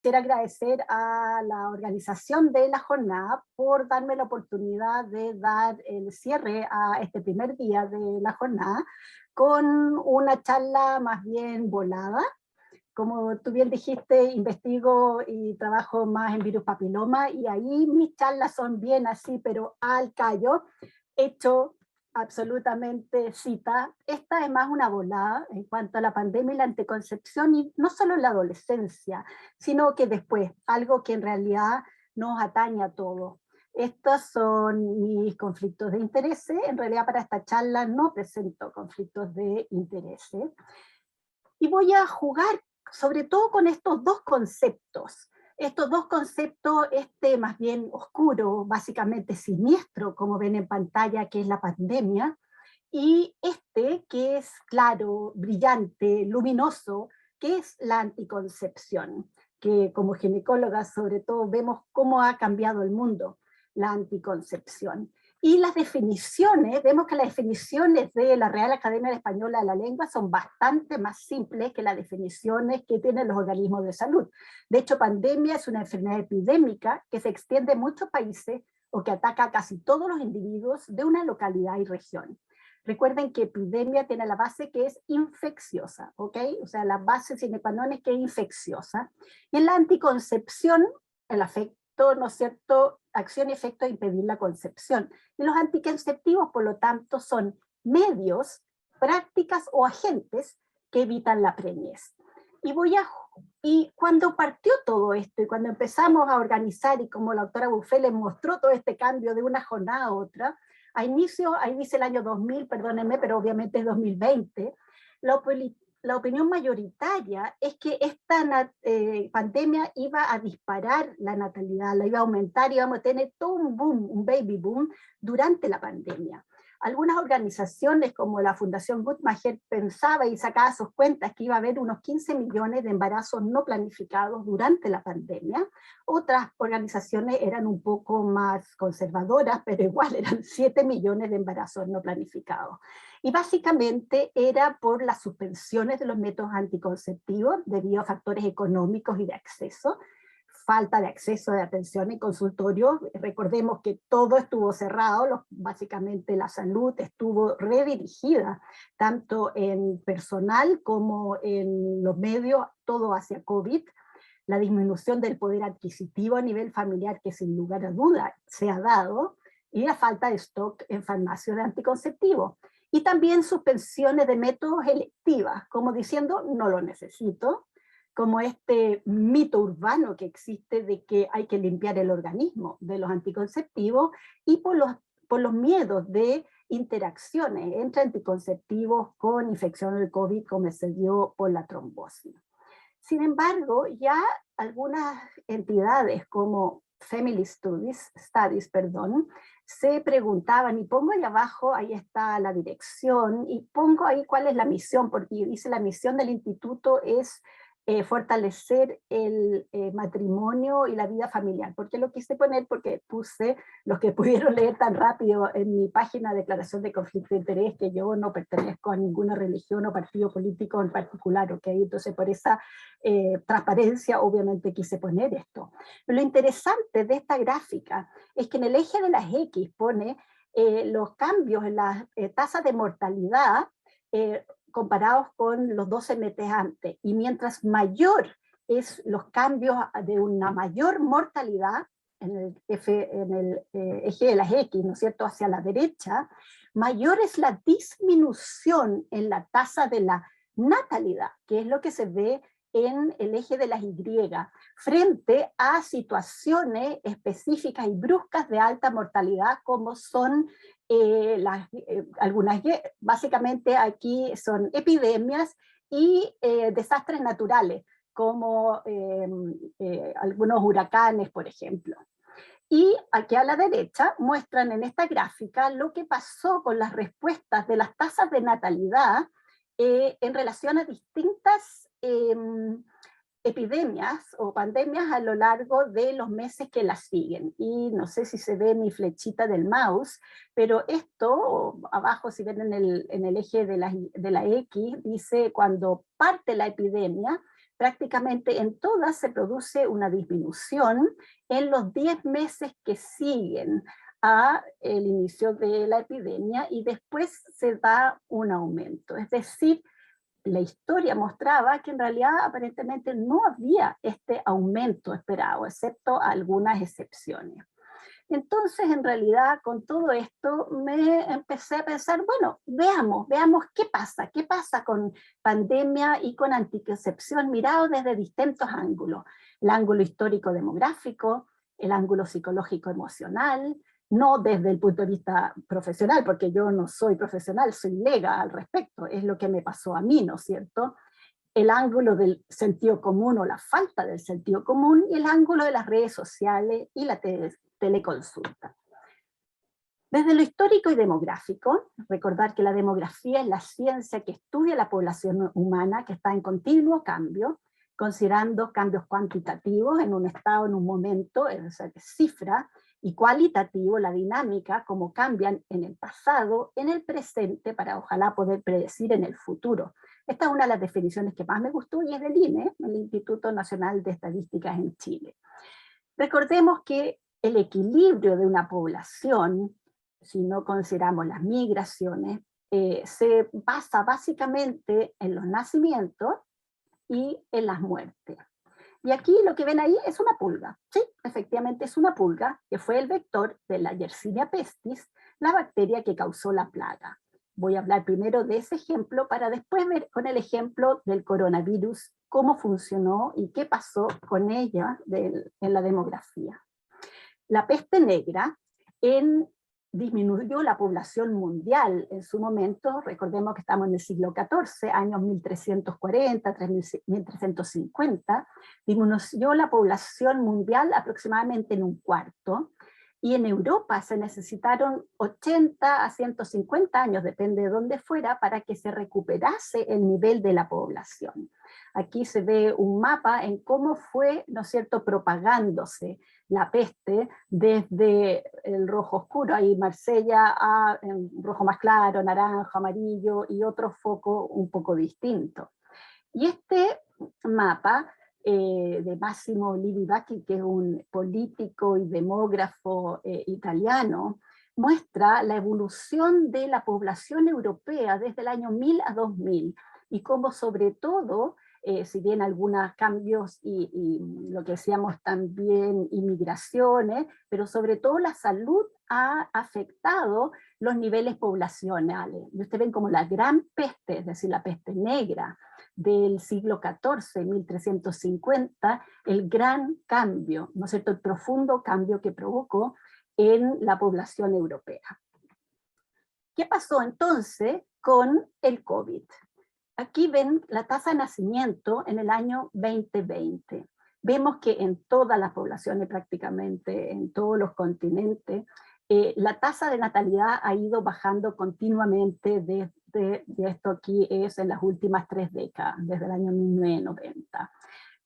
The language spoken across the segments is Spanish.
Quiero agradecer a la organización de la jornada por darme la oportunidad de dar el cierre a este primer día de la jornada con una charla más bien volada. Como tú bien dijiste, investigo y trabajo más en virus papiloma y ahí mis charlas son bien así, pero al callo, hecho absolutamente cita. Esta es más una volada en cuanto a la pandemia y la anticoncepción, y no solo en la adolescencia, sino que después, algo que en realidad nos atañe a todos. Estos son mis conflictos de interés. En realidad para esta charla no presento conflictos de interés. Y voy a jugar sobre todo con estos dos conceptos. Estos dos conceptos, este más bien oscuro, básicamente siniestro, como ven en pantalla, que es la pandemia, y este que es claro, brillante, luminoso, que es la anticoncepción, que como ginecólogas sobre todo vemos cómo ha cambiado el mundo la anticoncepción. Y las definiciones, vemos que las definiciones de la Real Academia Española de la Lengua son bastante más simples que las definiciones que tienen los organismos de salud. De hecho, pandemia es una enfermedad epidémica que se extiende en muchos países o que ataca a casi todos los individuos de una localidad y región. Recuerden que epidemia tiene la base que es infecciosa, ¿ok? O sea, la base sine qua non es que es infecciosa. Y en la anticoncepción, el afecto, ¿no es cierto?, acción y efecto de impedir la concepción. Y los anticonceptivos, por lo tanto, son medios, prácticas o agentes que evitan la preñez. Y cuando partió todo esto, y cuando empezamos a organizar, y como la doctora Buffet les mostró todo este cambio de una jornada a otra, a inicio, ahí dice el año 2000, perdónenme, pero obviamente es 2020, la opinión mayoritaria es que esta pandemia iba a disparar la natalidad, la iba a aumentar, íbamos a tener todo un boom, un baby boom durante la pandemia. Algunas organizaciones como la Fundación Guttmacher pensaba y sacaba sus cuentas que iba a haber unos 15 millones de embarazos no planificados durante la pandemia. Otras organizaciones eran un poco más conservadoras, pero igual eran 7 millones de embarazos no planificados. Y básicamente era por las suspensiones de los métodos anticonceptivos debido a factores económicos y de acceso, falta de acceso de atención en consultorios. Recordemos que todo estuvo cerrado, básicamente la salud estuvo redirigida, tanto en personal como en los medios, todo hacia COVID. La disminución del poder adquisitivo a nivel familiar, que sin lugar a duda se ha dado, y la falta de stock en farmacias de anticonceptivos. Y también suspensiones de métodos electivas, como diciendo, no lo necesito, como este mito urbano que existe de que hay que limpiar el organismo de los anticonceptivos, y por los miedos de interacciones entre anticonceptivos con infección del COVID, como se dio por la trombosis. Sin embargo, ya algunas entidades como Family Studies, se preguntaban, y pongo ahí abajo, ahí está la dirección, y pongo ahí cuál es la misión, porque dice la misión del instituto es fortalecer el matrimonio y la vida familiar. ¿Por qué lo quise poner? Porque puse, los que pudieron leer tan rápido en mi página de declaración de conflicto de interés, que yo no pertenezco a ninguna religión o partido político en particular, ¿ok? Entonces por esa transparencia obviamente quise poner esto. Pero lo interesante de esta gráfica es que en el eje de las X pone los cambios en las tasas de mortalidad comparados con los 12 meses antes. Y mientras mayor es los cambios de una mayor mortalidad en el eje de las X, ¿no es cierto?, hacia la derecha, mayor es la disminución en la tasa de la natalidad, que es lo que se ve en el eje de las Y, frente a situaciones específicas y bruscas de alta mortalidad, como son algunas, básicamente aquí son epidemias y desastres naturales, como algunos huracanes, por ejemplo. Y aquí a la derecha muestran en esta gráfica lo que pasó con las respuestas de las tasas de natalidad en relación a distintas epidemias o pandemias a lo largo de los meses que las siguen. Y no sé si se ve mi flechita del mouse, pero esto, abajo si ven en el eje de la X, dice cuando parte la epidemia, prácticamente en todas se produce una disminución en los 10 meses que siguen a el inicio de la epidemia y después se da un aumento. Es decir, la historia mostraba que en realidad aparentemente no había este aumento esperado, excepto algunas excepciones. Entonces, en realidad, con todo esto, me empecé a pensar, bueno, veamos qué pasa con pandemia y con anticoncepción mirado desde distintos ángulos. El ángulo histórico-demográfico, el ángulo psicológico-emocional, no desde el punto de vista profesional, porque yo no soy profesional, soy lega al respecto, es lo que me pasó a mí, ¿no es cierto? El ángulo del sentido común o la falta del sentido común y el ángulo de las redes sociales y la teleconsulta. Desde lo histórico y demográfico, recordar que la demografía es la ciencia que estudia la población humana que está en continuo cambio, considerando cambios cuantitativos en un estado, en un momento, es decir, cifra, y cualitativo, la dinámica, cómo cambian en el pasado, en el presente, para ojalá poder predecir en el futuro. Esta es una de las definiciones que más me gustó y es del INE, el Instituto Nacional de Estadísticas en Chile. Recordemos que el equilibrio de una población, si no consideramos las migraciones, se basa básicamente en los nacimientos y en las muertes. Y aquí lo que ven ahí es una pulga. Sí, efectivamente es una pulga, que fue el vector de la Yersinia pestis, la bacteria que causó la plaga. Voy a hablar primero de ese ejemplo para después ver con el ejemplo del coronavirus cómo funcionó y qué pasó con ella en la demografía. La peste negra disminuyó la población mundial en su momento. Recordemos que estamos en el siglo XIV, años 1340, 1350, disminuyó la población mundial aproximadamente en un cuarto, y en Europa se necesitaron 80 a 150 años, depende de dónde fuera, para que se recuperase el nivel de la población. Aquí se ve un mapa en cómo fue, ¿no es cierto?, propagándose la peste desde el rojo oscuro, ahí Marsella, a rojo más claro, naranja, amarillo, y otro foco un poco distinto. Y este mapa de Massimo Livi Bacchi, que es un político y demógrafo italiano, muestra la evolución de la población europea desde el año 1000 a 2000, y cómo sobre todo, si bien algunos cambios y lo que decíamos también inmigraciones, pero sobre todo la salud ha afectado los niveles poblacionales. Y ustedes ven como la gran peste, es decir, la peste negra del siglo XIV, 1350, el gran cambio, ¿no es cierto?, el profundo cambio que provocó en la población europea. ¿Qué pasó entonces con el COVID? Aquí ven la tasa de nacimiento en el año 2020. Vemos que en todas las poblaciones, prácticamente en todos los continentes, la tasa de natalidad ha ido bajando continuamente desde, esto aquí es en las últimas 3 décadas, desde el año 1990.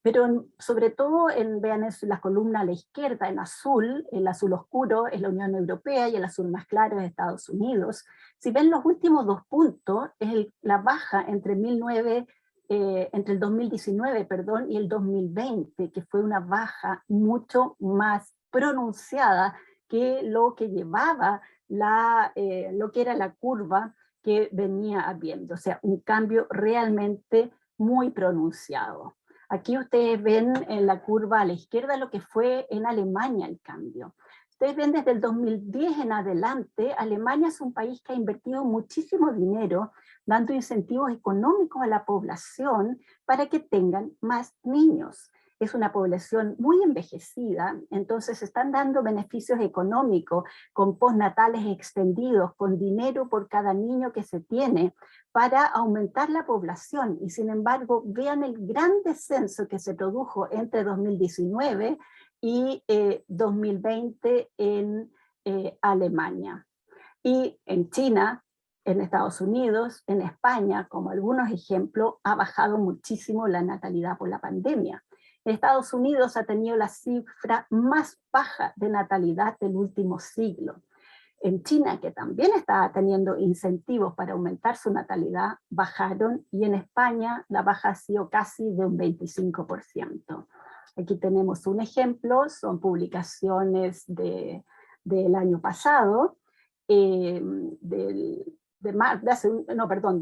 Pero sobre todo, vean eso, la columna a la izquierda en azul, el azul oscuro es la Unión Europea y el azul más claro es Estados Unidos. Si ven los últimos 2 puntos, es la baja entre el 2019, perdón, y el 2020, que fue una baja mucho más pronunciada que lo que llevaba lo que era la curva que venía habiendo. O sea, un cambio realmente muy pronunciado. Aquí ustedes ven en la curva a la izquierda lo que fue en Alemania el cambio. Ustedes ven desde el 2010 en adelante, Alemania es un país que ha invertido muchísimo dinero dando incentivos económicos a la población para que tengan más niños. Es una población muy envejecida, entonces están dando beneficios económicos con postnatales extendidos, con dinero por cada niño que se tiene para aumentar la población. Y sin embargo, vean el gran descenso que se produjo entre 2019 y 2020 en Alemania. Y en China, en Estados Unidos, en España, como algunos ejemplos, ha bajado muchísimo la natalidad por la pandemia. Estados Unidos ha tenido la cifra más baja de natalidad del último siglo. En China, que también estaba teniendo incentivos para aumentar su natalidad, bajaron, y en España la baja ha sido casi de un 25%. Aquí tenemos un ejemplo, son publicaciones del año pasado, de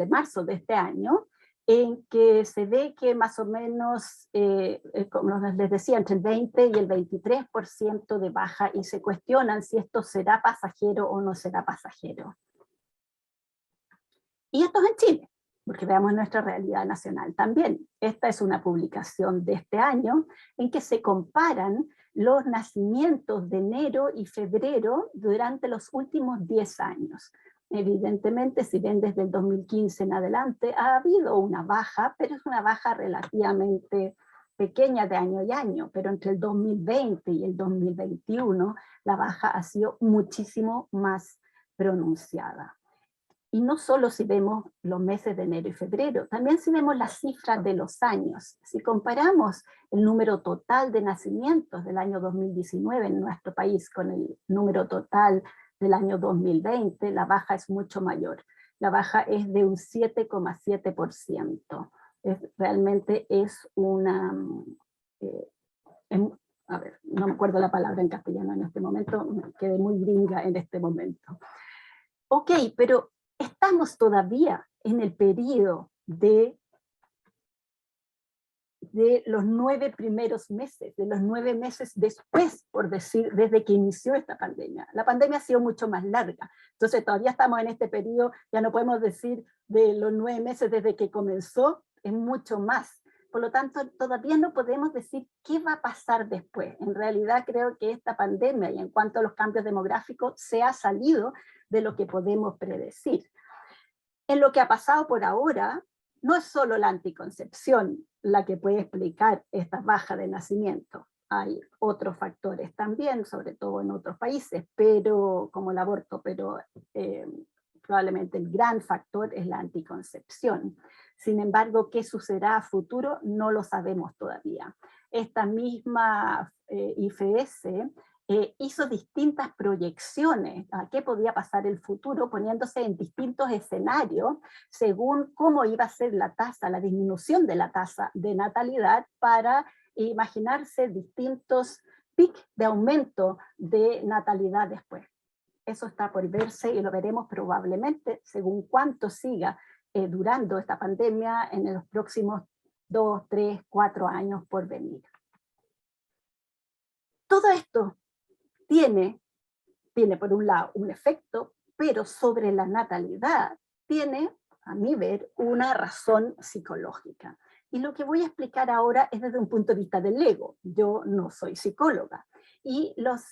marzo de este año, en que se ve que más o menos, como les decía, entre el 20 y el 23% de baja, y se cuestionan si esto será pasajero o no será pasajero. Y esto es en Chile, porque veamos nuestra realidad nacional también. Esta es una publicación de este año en que se comparan los nacimientos de enero y febrero durante los últimos 10 años. Evidentemente, si ven desde el 2015 en adelante, ha habido una baja, pero es una baja relativamente pequeña de año y año, pero entre el 2020 y el 2021 la baja ha sido muchísimo más pronunciada. Y no solo si vemos los meses de enero y febrero, también si vemos las cifras de los años. Si comparamos el número total de nacimientos del año 2019 en nuestro país con el número total del año 2020, la baja es mucho mayor. La baja es de un 7,7%. Realmente es una... a ver, no me acuerdo la palabra en castellano en este momento, me quedé muy gringa en este momento. Ok, pero estamos todavía en el periodo de los 9 primeros meses, de los 9 meses después, por decir, desde que inició esta pandemia. La pandemia ha sido mucho más larga, entonces todavía estamos en este periodo, ya no podemos decir de los 9 meses desde que comenzó, es mucho más. Por lo tanto, todavía no podemos decir qué va a pasar después. En realidad creo que esta pandemia, y en cuanto a los cambios demográficos, se ha salido de lo que podemos predecir. En lo que ha pasado por ahora, no es solo la anticoncepción la que puede explicar esta baja de nacimiento. Hay otros factores también, sobre todo en otros países, pero como el aborto, pero probablemente el gran factor es la anticoncepción. Sin embargo, ¿qué sucederá a futuro? No lo sabemos todavía. Esta misma IFS hizo distintas proyecciones a qué podía pasar el futuro, poniéndose en distintos escenarios según cómo iba a ser la tasa, la disminución de la tasa de natalidad, para imaginarse distintos picos de aumento de natalidad después. Eso está por verse y lo veremos probablemente según cuánto siga durando esta pandemia en los próximos 2, 3, 4 años por venir. Todo esto tiene por un lado un efecto, pero sobre la natalidad tiene, a mi ver, una razón psicológica. Y lo que voy a explicar ahora es desde un punto de vista del ego. Yo no soy psicóloga. Y los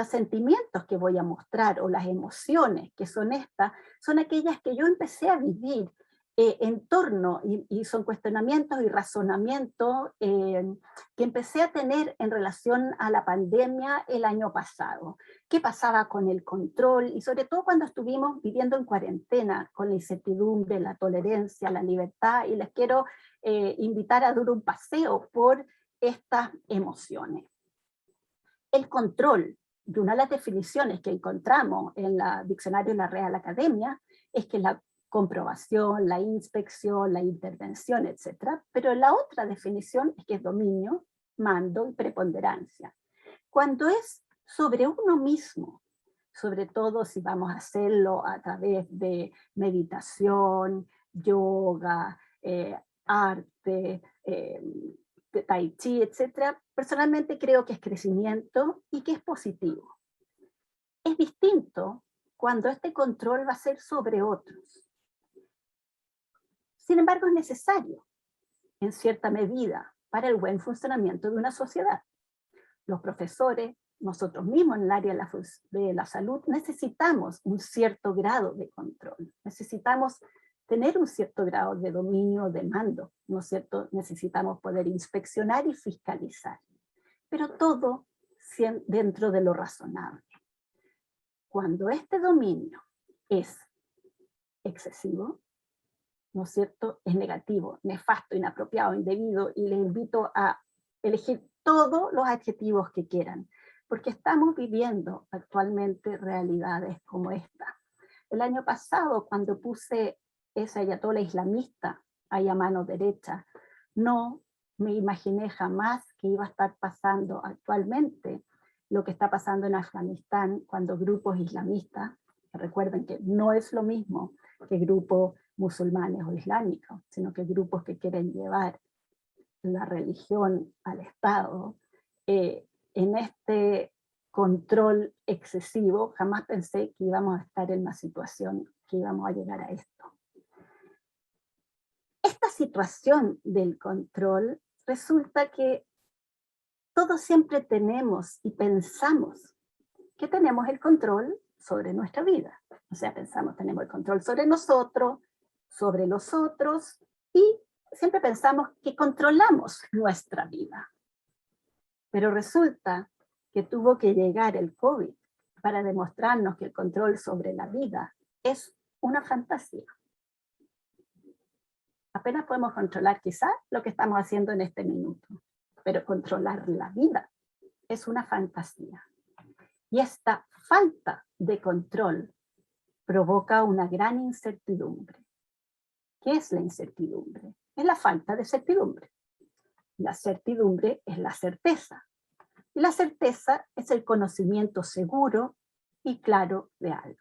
sentimientos que voy a mostrar, o las emociones que son estas, son aquellas que yo empecé a vivir en torno, y son cuestionamientos y razonamientos que empecé a tener en relación a la pandemia el año pasado. ¿Qué pasaba con el control? Y sobre todo cuando estuvimos viviendo en cuarentena, con la incertidumbre, la tolerancia, la libertad, y les quiero invitar a dar un paseo por estas emociones. El control, de una de las definiciones que encontramos en el diccionario de la Real Academia, es que la comprobación, la inspección, la intervención, etc. Pero la otra definición es que es dominio, mando y preponderancia. Cuando es sobre uno mismo, sobre todo si vamos a hacerlo a través de meditación, yoga, arte, tai chi, etc., personalmente creo que es crecimiento y que es positivo. Es distinto cuando este control va a ser sobre otros. Sin embargo, es necesario, en cierta medida, para el buen funcionamiento de una sociedad. Los profesores, nosotros mismos en el área de la salud, necesitamos un cierto grado de control. Necesitamos tener un cierto grado de dominio, de mando, ¿no es cierto? Necesitamos poder inspeccionar y fiscalizar. Pero todo dentro de lo razonable. Cuando este dominio es excesivo, ¿no es cierto?, es negativo, nefasto, inapropiado, indebido, y les invito a elegir todos los adjetivos que quieran. porque estamos viviendo actualmente realidades como esta. El año pasado, cuando puse ese ayatolá islamista ahí a mano derecha, no me imaginé jamás que iba a estar pasando actualmente lo que está pasando en Afganistán, cuando grupos islamistas, recuerden que no es lo mismo que grupos musulmanes o islámicos, sino que grupos que quieren llevar la religión al Estado, en este control excesivo, jamás pensé que íbamos a estar en una situación que íbamos a llegar a esto. Esta situación del control resulta que todos siempre tenemos y pensamos que tenemos el control sobre nuestra vida. O sea, pensamos, tenemos el control sobre nosotros, sobre los otros, y siempre pensamos que controlamos nuestra vida. Pero resulta que tuvo que llegar el COVID para demostrarnos que el control sobre la vida es una fantasía. Apenas podemos controlar quizás lo que estamos haciendo en este minuto, pero controlar la vida es una fantasía. Y esta falta de control provoca una gran incertidumbre. ¿Qué es la incertidumbre? Es la falta de certidumbre. La certidumbre es la certeza. Y la certeza es el conocimiento seguro y claro de algo.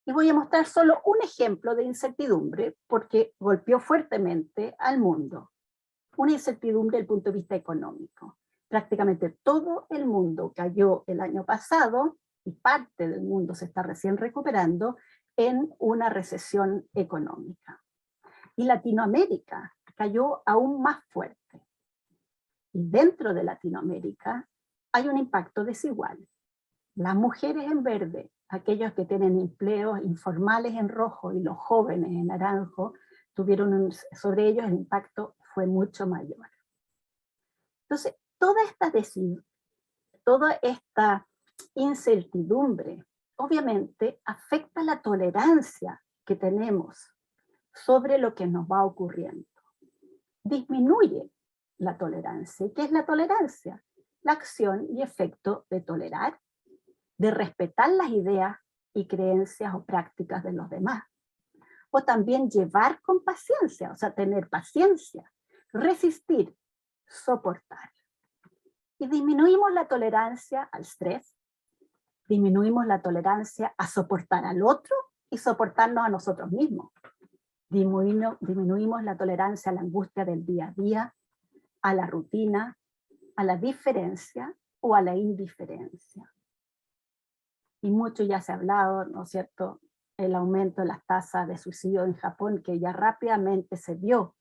Y voy a mostrar solo un ejemplo de incertidumbre porque golpeó fuertemente al mundo. Una incertidumbre desde el punto de vista económico. Prácticamente todo el mundo cayó el año pasado, y parte del mundo se está recién recuperando, en una recesión económica. Y Latinoamérica cayó aún más fuerte. Y dentro de Latinoamérica hay un impacto desigual. Las mujeres en verde, aquellos que tienen empleos informales en rojo y los jóvenes en naranjo, sobre ellos el impacto fue mucho mayor. Entonces, toda esta incertidumbre obviamente afecta la tolerancia que tenemos sobre lo que nos va ocurriendo. Disminuye la tolerancia. ¿Qué es la tolerancia? La acción y efecto de tolerar, de respetar las ideas y creencias o prácticas de los demás. O también llevar con paciencia, o sea, tener paciencia, resistir, soportar. Y disminuimos la tolerancia al estrés, disminuimos la tolerancia a soportar al otro y soportarnos a nosotros mismos. Disminuimos la tolerancia a la angustia del día a día, a la rutina, a la diferencia o a la indiferencia. Y mucho ya se ha hablado, ¿no es cierto?, el aumento de las tasas de suicidio en Japón, que ya rápidamente se vio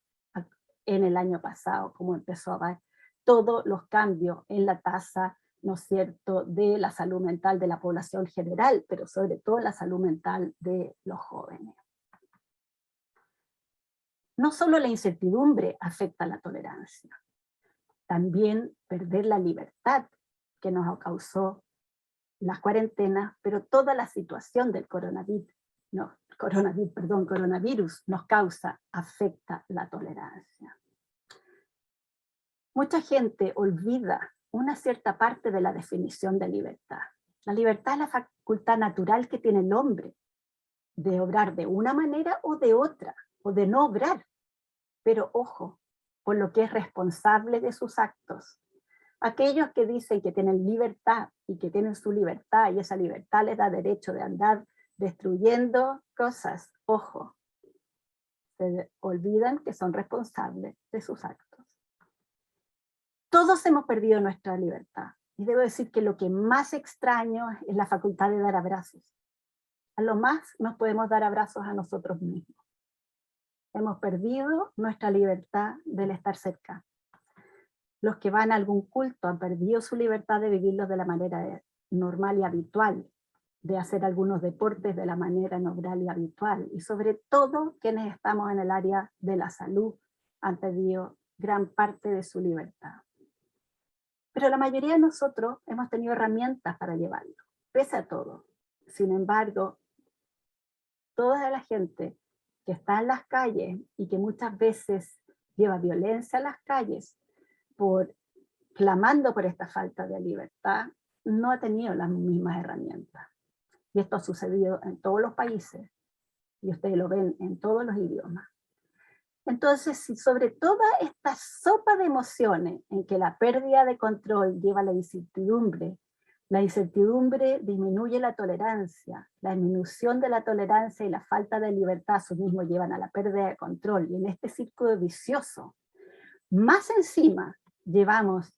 en el año pasado, como empezó a ver todos los cambios en la tasa, ¿no es cierto?, de la salud mental de la población general, pero sobre todo la salud mental de los jóvenes. No solo la incertidumbre afecta la tolerancia, también perder la libertad que nos causó las cuarentenas, pero toda la situación del coronavirus nos causa, afecta la tolerancia. Mucha gente olvida una cierta parte de la definición de libertad. La libertad es la facultad natural que tiene el hombre de obrar de una manera o de otra, o de no obrar, pero ojo, por lo que es responsable de sus actos. Aquellos que dicen que tienen libertad y que tienen su libertad y esa libertad les da derecho de andar destruyendo cosas, ojo, se olvidan que son responsables de sus actos. Todos hemos perdido nuestra libertad y debo decir que lo que más extraño es la facultad de dar abrazos. A lo más nos podemos dar abrazos a nosotros mismos. Hemos perdido nuestra libertad del estar cerca. Los que van a algún culto han perdido su libertad de vivirlo de la manera normal y habitual, de hacer algunos deportes de la manera normal y habitual, y sobre todo quienes estamos en el área de la salud han perdido gran parte de su libertad. Pero la mayoría de nosotros hemos tenido herramientas para llevarlo, pese a todo. Sin embargo, toda la gente que está en las calles y que muchas veces lleva violencia a las calles, clamando por esta falta de libertad, no ha tenido las mismas herramientas. Y esto ha sucedido en todos los países, y ustedes lo ven en todos los idiomas. Entonces, si sobre toda esta sopa de emociones en que la pérdida de control lleva a la incertidumbre disminuye la tolerancia, la disminución de la tolerancia y la falta de libertad a sí mismo llevan a la pérdida de control, y en este círculo vicioso, más encima llevamos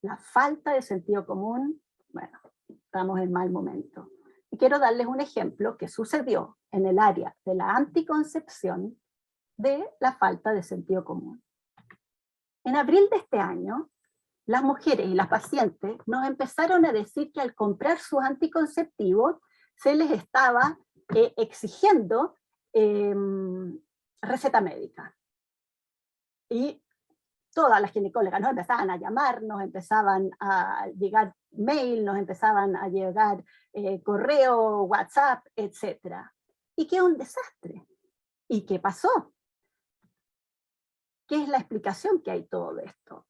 la falta de sentido común, bueno, estamos en mal momento. Y quiero darles un ejemplo que sucedió en el área de la anticoncepción de la falta de sentido común. En abril de este año, las mujeres y las pacientes nos empezaron a decir que al comprar sus anticonceptivos se les estaba exigiendo receta médica. Y todas las ginecólogas nos empezaban a llamar, nos empezaban a llegar mail, nos empezaban a llegar correo, WhatsApp, etc. Y qué un desastre. ¿Y qué pasó? ¿Qué es la explicación que hay todo esto?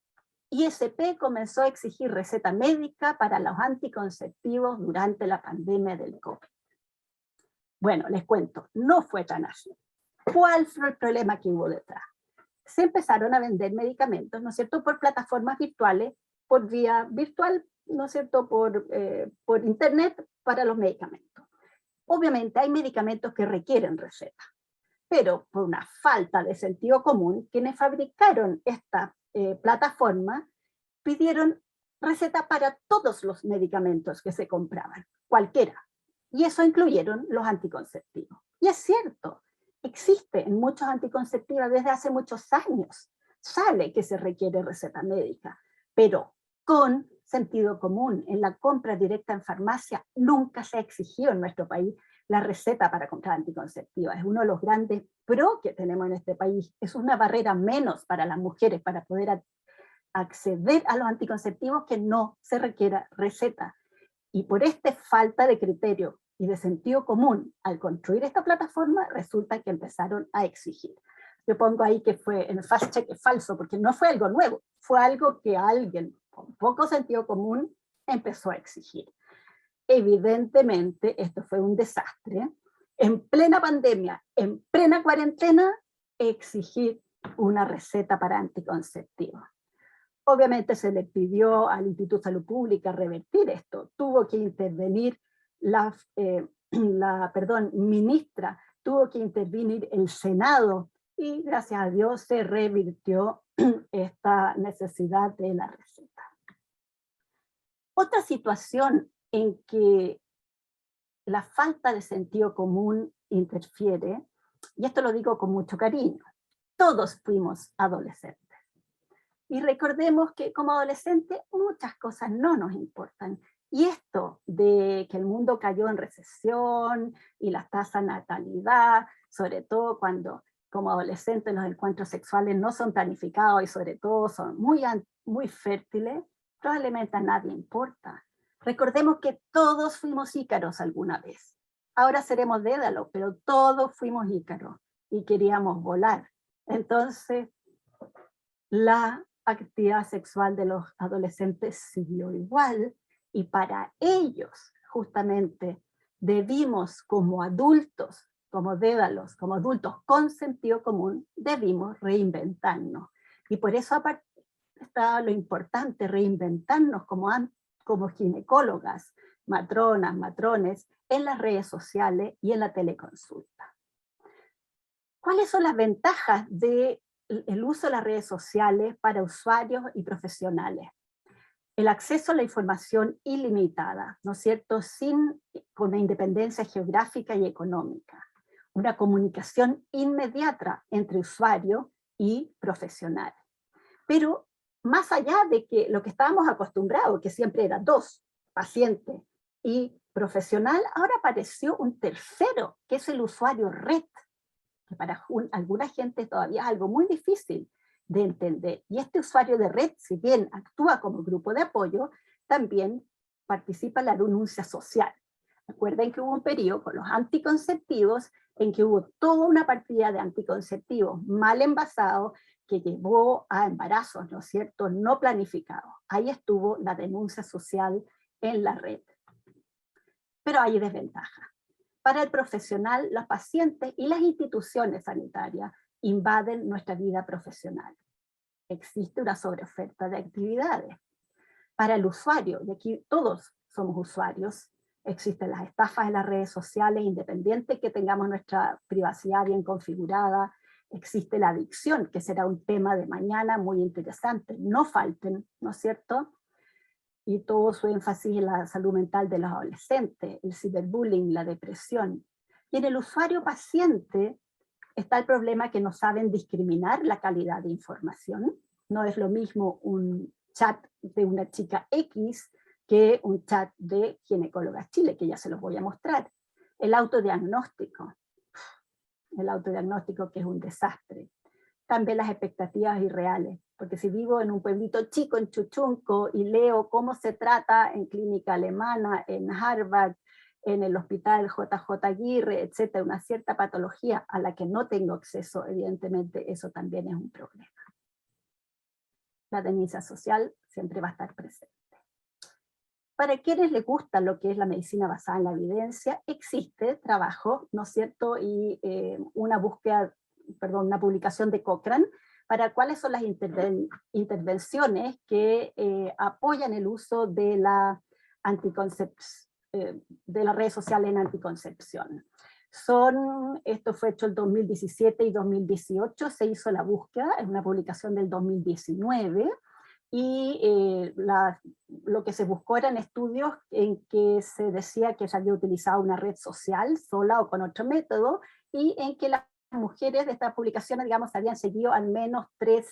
ISP comenzó a exigir receta médica para los anticonceptivos durante la pandemia del COVID. Bueno, les cuento, no fue tan así. ¿Cuál fue el problema que hubo detrás? Se empezaron a vender medicamentos, ¿no es cierto?, por plataformas virtuales, por vía virtual, ¿no es cierto?, por internet para los medicamentos. Obviamente hay medicamentos que requieren receta, pero por una falta de sentido común, quienes fabricaron esta plataforma pidieron receta para todos los medicamentos que se compraban, cualquiera, y eso incluyeron los anticonceptivos. Y es cierto, existe en muchos anticonceptivos desde hace muchos años, sale que se requiere receta médica, pero con sentido común, en la compra directa en farmacia, nunca se ha exigido en nuestro país la receta para comprar anticonceptivos. Es uno de los grandes pro que tenemos en este país, es una barrera menos para las mujeres para poder acceder a los anticonceptivos que no se requiera receta. Y por esta falta de criterio y de sentido común, al construir esta plataforma, resulta que empezaron a exigir. Yo pongo ahí que fue en el fast check falso, porque no fue algo nuevo, fue algo que alguien con poco sentido común empezó a exigir. Evidentemente, esto fue un desastre. En plena pandemia, en plena cuarentena, exigir una receta para anticonceptivos. Obviamente se le pidió al Instituto de Salud Pública revertir esto, tuvo que intervenir la ministra, tuvo que intervenir el Senado, y gracias a Dios se revirtió esta necesidad de la receta. Otra situación en que la falta de sentido común interfiere, y esto lo digo con mucho cariño, todos fuimos adolescentes. Y recordemos que como adolescentes muchas cosas no nos importan. Y esto de que el mundo cayó en recesión y las tasas de natalidad, sobre todo cuando como adolescentes los encuentros sexuales no son planificados y sobre todo son muy fértiles, probablemente a nadie importa. Recordemos que todos fuimos Ícaros alguna vez. Ahora seremos Dédalos, pero todos fuimos Ícaros y queríamos volar. Entonces, la actividad sexual de los adolescentes siguió igual, y para ellos justamente debimos como adultos, como Dédalos, como adultos con sentido común, debimos reinventarnos. Y por eso está lo importante, reinventarnos como ginecólogas, matronas, matrones, en las redes sociales y en la teleconsulta. ¿Cuáles son las ventajas del uso de las redes sociales para usuarios y profesionales? El acceso a la información ilimitada, ¿no es cierto?, con una independencia geográfica y económica. Una comunicación inmediata entre usuario y profesional. Pero más allá de que lo que estábamos acostumbrados, que siempre era dos, paciente y profesional, ahora apareció un tercero, que es el usuario red, que para alguna gente todavía es algo muy difícil de entender. Y este usuario de red, si bien actúa como grupo de apoyo, también participa en la denuncia social. Recuerden que hubo un periodo con los anticonceptivos en que hubo toda una partida de anticonceptivos mal envasados que llevó a embarazos, ¿no es cierto?, no planificados. Ahí estuvo la denuncia social en la red. Pero hay desventajas. Para el profesional, los pacientes y las instituciones sanitarias invaden nuestra vida profesional. Existe una sobreoferta de actividades. Para el usuario, y aquí todos somos usuarios, existen las estafas en las redes sociales, independiente que tengamos nuestra privacidad bien configurada, existe la adicción, que será un tema de mañana muy interesante, no falten, ¿no es cierto? Y todo su énfasis en la salud mental de los adolescentes, el ciberbullying, la depresión. Y en el usuario paciente está el problema que no saben discriminar la calidad de información. No es lo mismo un chat de una chica X que un chat de Ginecólogas Chile, que ya se los voy a mostrar. El autodiagnóstico que es un desastre. También las expectativas irreales, porque si vivo en un pueblito chico, en Chuchunco, y leo cómo se trata en clínica alemana, en Harvard, en el hospital JJ Aguirre, etcétera, una cierta patología a la que no tengo acceso, evidentemente eso también es un problema. La denuncia social siempre va a estar presente. Para quienes les gusta lo que es la medicina basada en la evidencia, existe trabajo, ¿no es cierto? Y una publicación de Cochrane para cuáles son las intervenciones que apoyan el uso de la de las redes sociales en anticoncepción. Esto fue hecho el 2017 y 2018, se hizo la búsqueda, es una publicación del 2019, y lo que se buscó eran estudios en que se decía que se había utilizado una red social sola o con otro método, y en que las mujeres de estas publicaciones, digamos, habían seguido al menos 3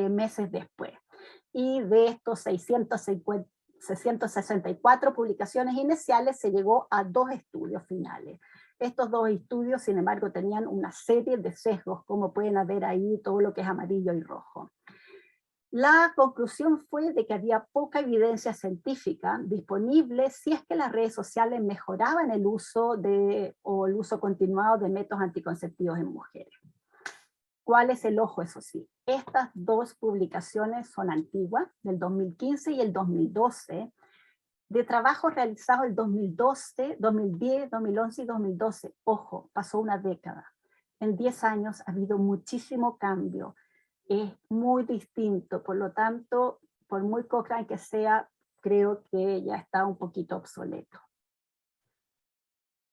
meses después. Y de estos 664 publicaciones iniciales se llegó a 2 estudios finales. Estos 2 estudios, sin embargo, tenían una serie de sesgos, como pueden ver ahí todo lo que es amarillo y rojo. La conclusión fue de que había poca evidencia científica disponible si es que las redes sociales mejoraban el uso el uso continuado de métodos anticonceptivos en mujeres. ¿Cuál es el ojo? Eso sí, estas 2 publicaciones son antiguas, del 2015 y el 2012, de trabajos realizados el 2012, 2010, 2011 y 2012. Ojo, pasó una década. En 10 años ha habido muchísimo cambio. Es muy distinto, por lo tanto, por muy Cochrane que sea, creo que ya está un poquito obsoleto.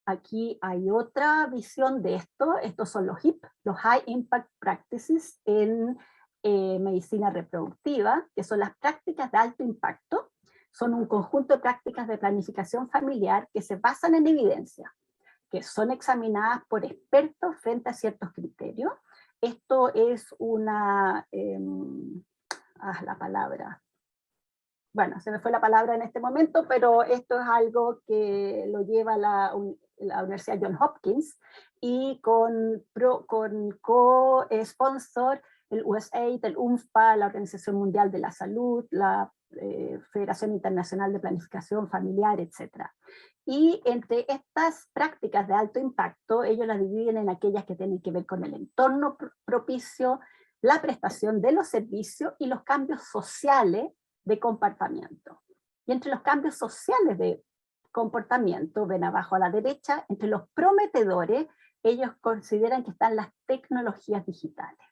Aquí hay otra visión de esto, estos son los HIP, los High Impact Practices en medicina reproductiva, que son las prácticas de alto impacto, son un conjunto de prácticas de planificación familiar que se basan en evidencia, que son examinadas por expertos frente a ciertos criterios. Esto es una, la palabra, bueno, se me fue la palabra en este momento, pero esto es algo que lo lleva la Universidad Johns Hopkins, y con co-sponsor el USAID, el UNFPA, la Organización Mundial de la Salud, la Federación Internacional de Planificación Familiar, etc. Y entre estas prácticas de alto impacto, ellos las dividen en aquellas que tienen que ver con el entorno propicio, la prestación de los servicios y los cambios sociales de comportamiento. Y entre los cambios sociales de comportamiento, ven abajo a la derecha, entre los prometedores, ellos consideran que están las tecnologías digitales.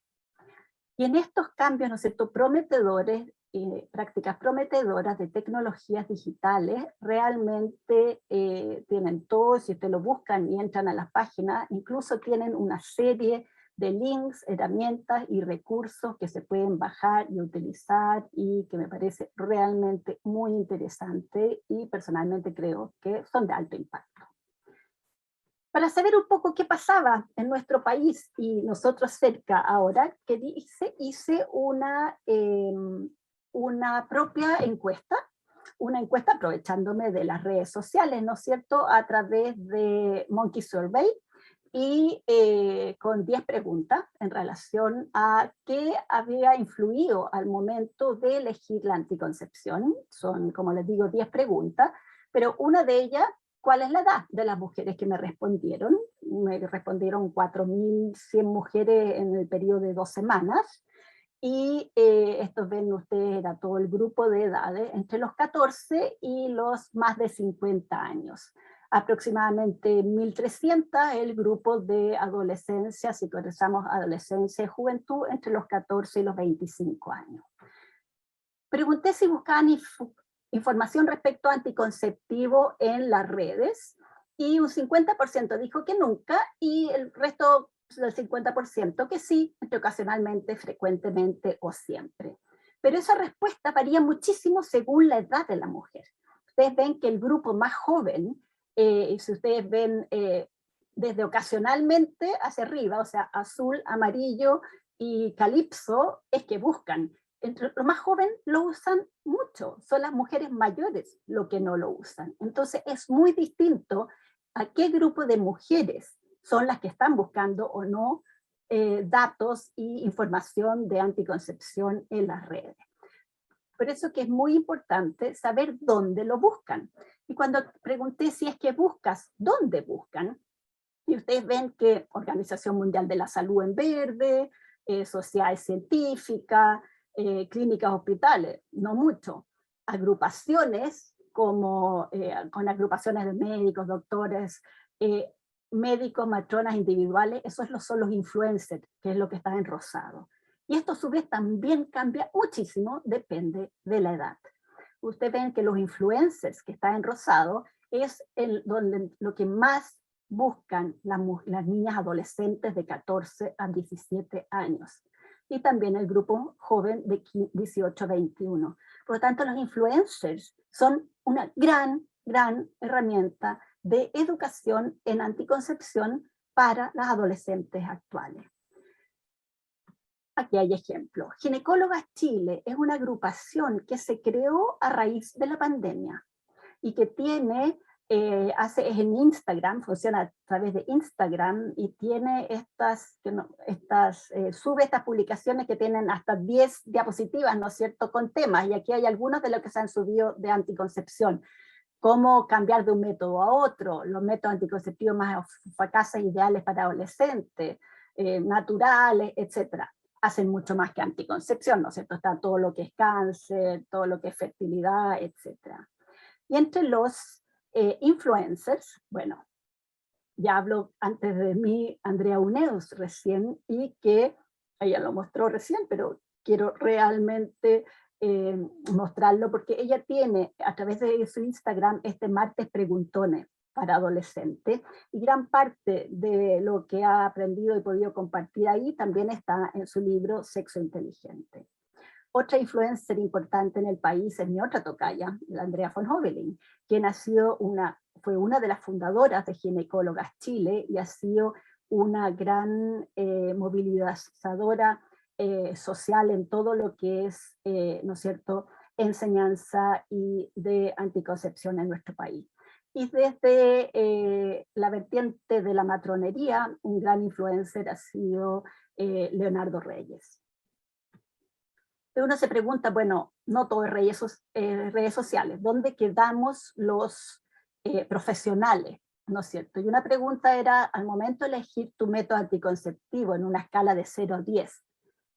Y en estos cambios, ¿no es cierto?, prometedores, prácticas prometedoras de tecnologías digitales, realmente tienen todo, si ustedes lo buscan y entran a las páginas, incluso tienen una serie de links, herramientas y recursos que se pueden bajar y utilizar, y que me parece realmente muy interesante, y personalmente creo que son de alto impacto. Para saber un poco qué pasaba en nuestro país y nosotros cerca ahora, que hice una propia encuesta, aprovechándome de las redes sociales, ¿no es cierto?, a través de Monkey Survey, y con 10 preguntas en relación a qué había influido al momento de elegir la anticoncepción. Son, como les digo, 10 preguntas, pero una de ellas, ¿cuál es la edad de las mujeres que me respondieron? Me respondieron 4.100 mujeres en el periodo de 2 semanas, y estos ven ustedes, era todo el grupo de edades, entre los 14 y los más de 50 años. Aproximadamente 1.300 el grupo de adolescencia, si consideramos adolescencia y juventud, entre los 14 y los 25 años. Pregunté si buscaban información respecto a anticonceptivo en las redes, y un 50% dijo que nunca, y el resto del 50% que sí, entre ocasionalmente, frecuentemente o siempre. Pero esa respuesta varía muchísimo según la edad de la mujer. Ustedes ven que el grupo más joven, si ustedes ven desde ocasionalmente hacia arriba, o sea, azul, amarillo y calipso, es que buscan. Entre los más jóvenes lo usan mucho, son las mujeres mayores lo que no lo usan. Entonces es muy distinto a qué grupo de mujeres son las que están buscando o no datos e información de anticoncepción en las redes. Por eso que es muy importante saber dónde lo buscan. Y cuando pregunté si es que buscas, ¿dónde buscan? Y ustedes ven que Organización Mundial de la Salud en verde, sociedades científicas, clínicas, hospitales, no mucho. Agrupaciones como con agrupaciones de médicos, doctores, médicos, matronas individuales, esos son los influencers, que es lo que está en rosado. Y esto a su vez también cambia muchísimo, depende de la edad. Ustedes ven que los influencers, que está en rosado, es donde lo que más buscan las niñas adolescentes de 14 a 17 años. Y también el grupo joven de 18 a 21. Por lo tanto, los influencers son una gran herramienta de educación en anticoncepción para las adolescentes actuales. Aquí hay ejemplos. Ginecólogas Chile es una agrupación que se creó a raíz de la pandemia y que tiene, es en Instagram, funciona a través de Instagram, y tiene sube estas publicaciones que tienen hasta 10 diapositivas, ¿no es cierto?, con temas, y aquí hay algunos de los que se han subido de anticoncepción. Cómo cambiar de un método a otro, los métodos anticonceptivos más eficaces, ideales para adolescentes, naturales, etcétera. Hacen mucho más que anticoncepción, ¿no es cierto? Está todo lo que es cáncer, todo lo que es fertilidad, etcétera. Y entre los influencers, bueno, ya habló antes de mí Andrea Uneus recién, y que ella lo mostró recién, pero quiero realmente mostrarlo porque ella tiene a través de su Instagram este martes preguntones para adolescentes, y gran parte de lo que ha aprendido y podido compartir ahí también está en su libro Sexo Inteligente. Otra influencer importante en el país es mi otra tocaya, la Andrea von Hoveling, quien fue una de las fundadoras de Ginecólogas Chile y ha sido una gran movilizadora social en todo lo que es, ¿no es cierto?, enseñanza y de anticoncepción en nuestro país. Y desde la vertiente de la matronería, un gran influencer ha sido Leonardo Reyes. Uno se pregunta, bueno, no todo es redes sociales, ¿dónde quedamos los profesionales? ¿No es cierto? Y una pregunta era, al momento de elegir tu método anticonceptivo en una escala de 0 a 10,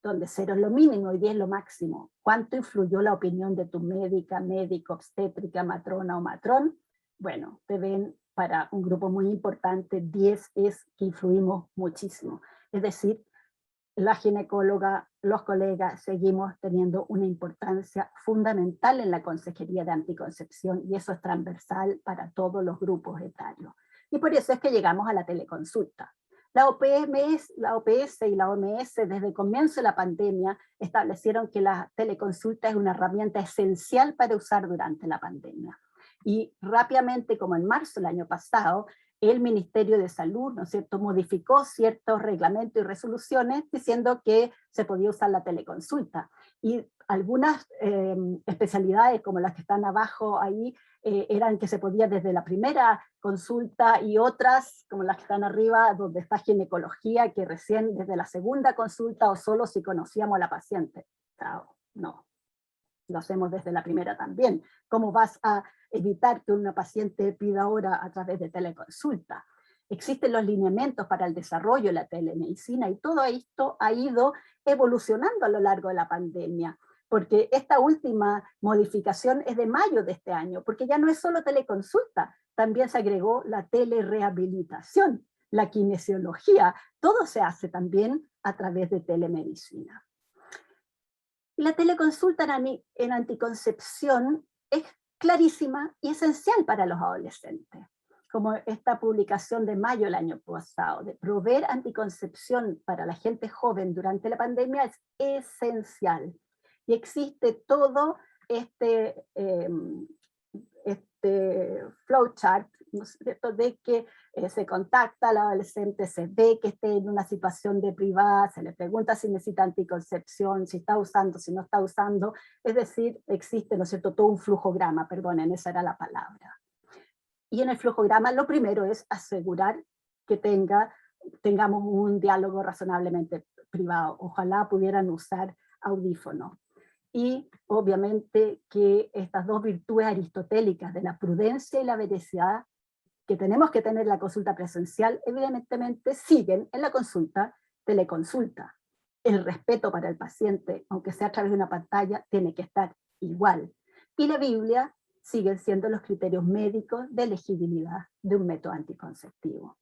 donde 0 es lo mínimo y 10 es lo máximo, ¿cuánto influyó la opinión de tu médica, médico, obstétrica, matrona o matrón? Bueno, te ven, para un grupo muy importante, 10 es que influimos muchísimo. Es decir, la ginecóloga, los colegas, seguimos teniendo una importancia fundamental en la consejería de anticoncepción, y eso es transversal para todos los grupos etarios. Y por eso es que llegamos a la teleconsulta. La OPS y la OMS desde el comienzo de la pandemia establecieron que la teleconsulta es una herramienta esencial para usar durante la pandemia. Y rápidamente, como en marzo del año pasado, el Ministerio de Salud, ¿no es cierto?, modificó ciertos reglamentos y resoluciones diciendo que se podía usar la teleconsulta. Y algunas especialidades, como las que están abajo ahí, eran que se podía desde la primera consulta, y otras, como las que están arriba, donde está ginecología, que recién desde la segunda consulta o solo si conocíamos a la paciente. No, lo hacemos desde la primera también. ¿Cómo vas a evitar que una paciente pida hora a través de teleconsulta? existen los lineamientos para el desarrollo de la telemedicina, y todo esto ha ido evolucionando a lo largo de la pandemia, porque esta última modificación es de mayo de este año, porque ya no es solo teleconsulta, también se agregó la telerehabilitación, la kinesiología, todo se hace también a través de telemedicina. Y la teleconsulta en anticoncepción es clarísima y esencial para los adolescentes, como esta publicación de mayo del año pasado, de proveer anticoncepción para la gente joven durante la pandemia es esencial. Y existe todo este flowchart, ¿no es cierto?, de que se contacta al adolescente, se ve que esté en una situación de privada, se le pregunta si necesita anticoncepción, si está usando, si no está usando, es decir, existe, ¿no es cierto?, todo un flujograma, perdonen, esa era la palabra. Y en el flujograma lo primero es asegurar que tengamos un diálogo razonablemente privado, ojalá pudieran usar audífonos. Y obviamente que estas dos virtudes aristotélicas de la prudencia y la veracidad que tenemos que tener en la consulta presencial, evidentemente siguen en la consulta teleconsulta. El respeto para el paciente, aunque sea a través de una pantalla, tiene que estar igual. Y la Biblia siguen siendo los criterios médicos de elegibilidad de un método anticonceptivo.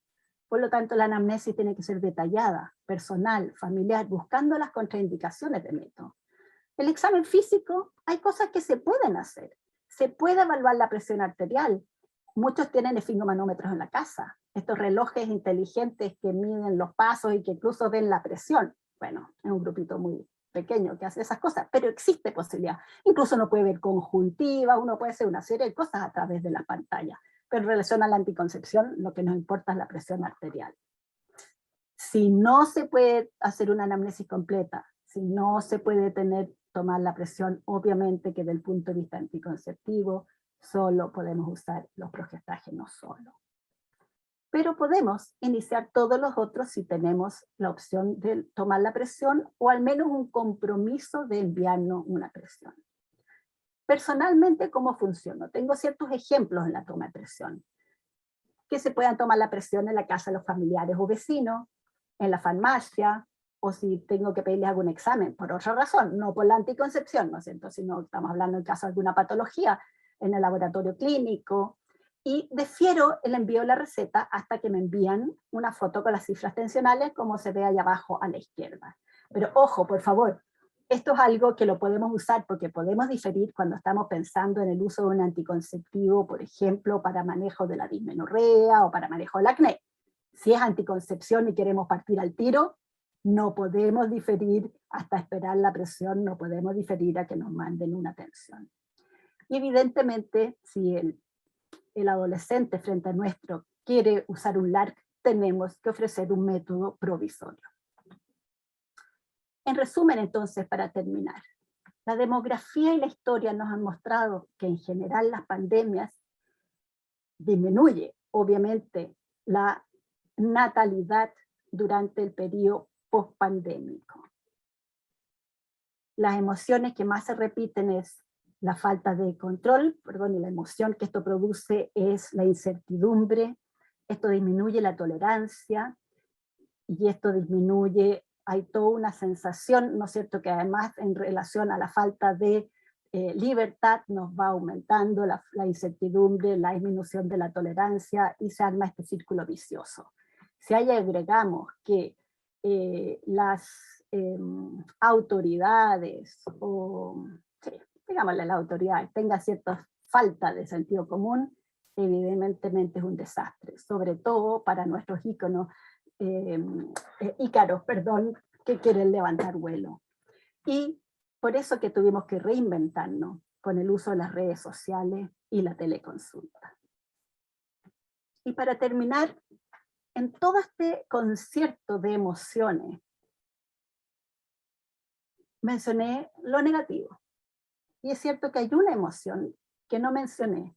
Por lo tanto, la anamnesis tiene que ser detallada, personal, familiar, buscando las contraindicaciones del método. El examen físico, hay cosas que se pueden hacer. Se puede evaluar la presión arterial. Muchos tienen esfingomanómetros en la casa. Estos relojes inteligentes que miden los pasos y que incluso ven la presión. Bueno, es un grupito muy pequeño que hace esas cosas, pero existe posibilidad. Incluso uno puede ver conjuntiva, uno puede hacer una serie de cosas a través de la pantalla. Pero en relación a la anticoncepción, lo que nos importa es la presión arterial. Si no se puede hacer una anamnesis completa, si no se puede tomar la presión, obviamente que desde el punto de vista anticonceptivo, solo podemos usar los progestágenos solo. Pero podemos iniciar todos los otros si tenemos la opción de tomar la presión o al menos un compromiso de enviarnos una presión. Personalmente, ¿cómo funciona? Tengo ciertos ejemplos en la toma de presión. Que se puedan tomar la presión en la casa de los familiares o vecinos, en la farmacia, o si tengo que pedirles algún examen, por otra razón, no por la anticoncepción, ¿no es cierto? Sino estamos hablando en caso de alguna patología, en el laboratorio clínico, y defiero el envío de la receta hasta que me envían una foto con las cifras tensionales, como se ve allá abajo a la izquierda. Pero ojo, por favor, esto es algo que lo podemos usar porque podemos diferir cuando estamos pensando en el uso de un anticonceptivo, por ejemplo, para manejo de la dismenorrea o para manejo del acné. Si es anticoncepción y queremos partir al tiro, no podemos diferir hasta esperar la presión, no podemos diferir a que nos manden una tensión. Y evidentemente, si el adolescente frente a nuestro quiere usar un LARC, tenemos que ofrecer un método provisorio. En resumen, entonces, para terminar, la demografía y la historia nos han mostrado que en general las pandemias disminuye, obviamente, la natalidad durante el periodo pospandémico. Las emociones que más se repiten es la falta de control, y la emoción que esto produce es la incertidumbre, esto disminuye la tolerancia, y esto disminuye, hay toda una sensación, ¿no es cierto?, que además en relación a la falta de libertad nos va aumentando la incertidumbre, la disminución de la tolerancia, y se arma este círculo vicioso. Si ahí agregamos que las autoridades, o sí, digámosle las autoridades, tengan cierta falta de sentido común, evidentemente es un desastre, sobre todo para nuestros ícaros, que quieren levantar vuelo. Y por eso que tuvimos que reinventarnos con el uso de las redes sociales y la teleconsulta. Y para terminar, en todo este concierto de emociones, mencioné lo negativo. Y es cierto que hay una emoción que no mencioné,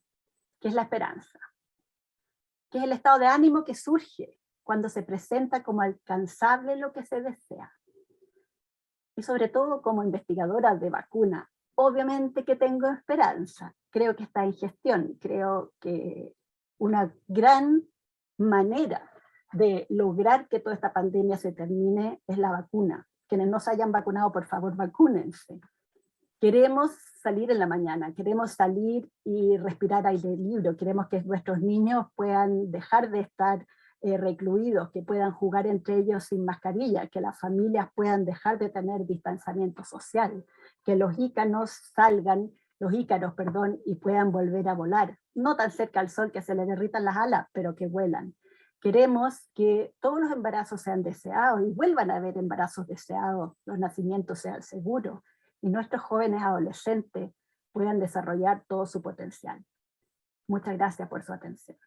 que es la esperanza, que es el estado de ánimo que surge cuando se presenta como alcanzable lo que se desea. Y sobre todo como investigadora de vacuna, obviamente que tengo esperanza, creo que está en gestión, creo que una gran manera de lograr que toda esta pandemia se termine es la vacuna. Quienes no se hayan vacunado, por favor, vacúnense. Queremos salir en la mañana, queremos salir y respirar aire libre, queremos que nuestros niños puedan dejar de estar recluidos, que puedan jugar entre ellos sin mascarilla, que las familias puedan dejar de tener distanciamiento social, que los ícaros, perdón, y puedan volver a volar, no tan cerca al sol que se les derritan las alas, pero que vuelan. Queremos que todos los embarazos sean deseados y vuelvan a haber embarazos deseados, los nacimientos sean seguros, y nuestros jóvenes adolescentes puedan desarrollar todo su potencial. Muchas gracias por su atención.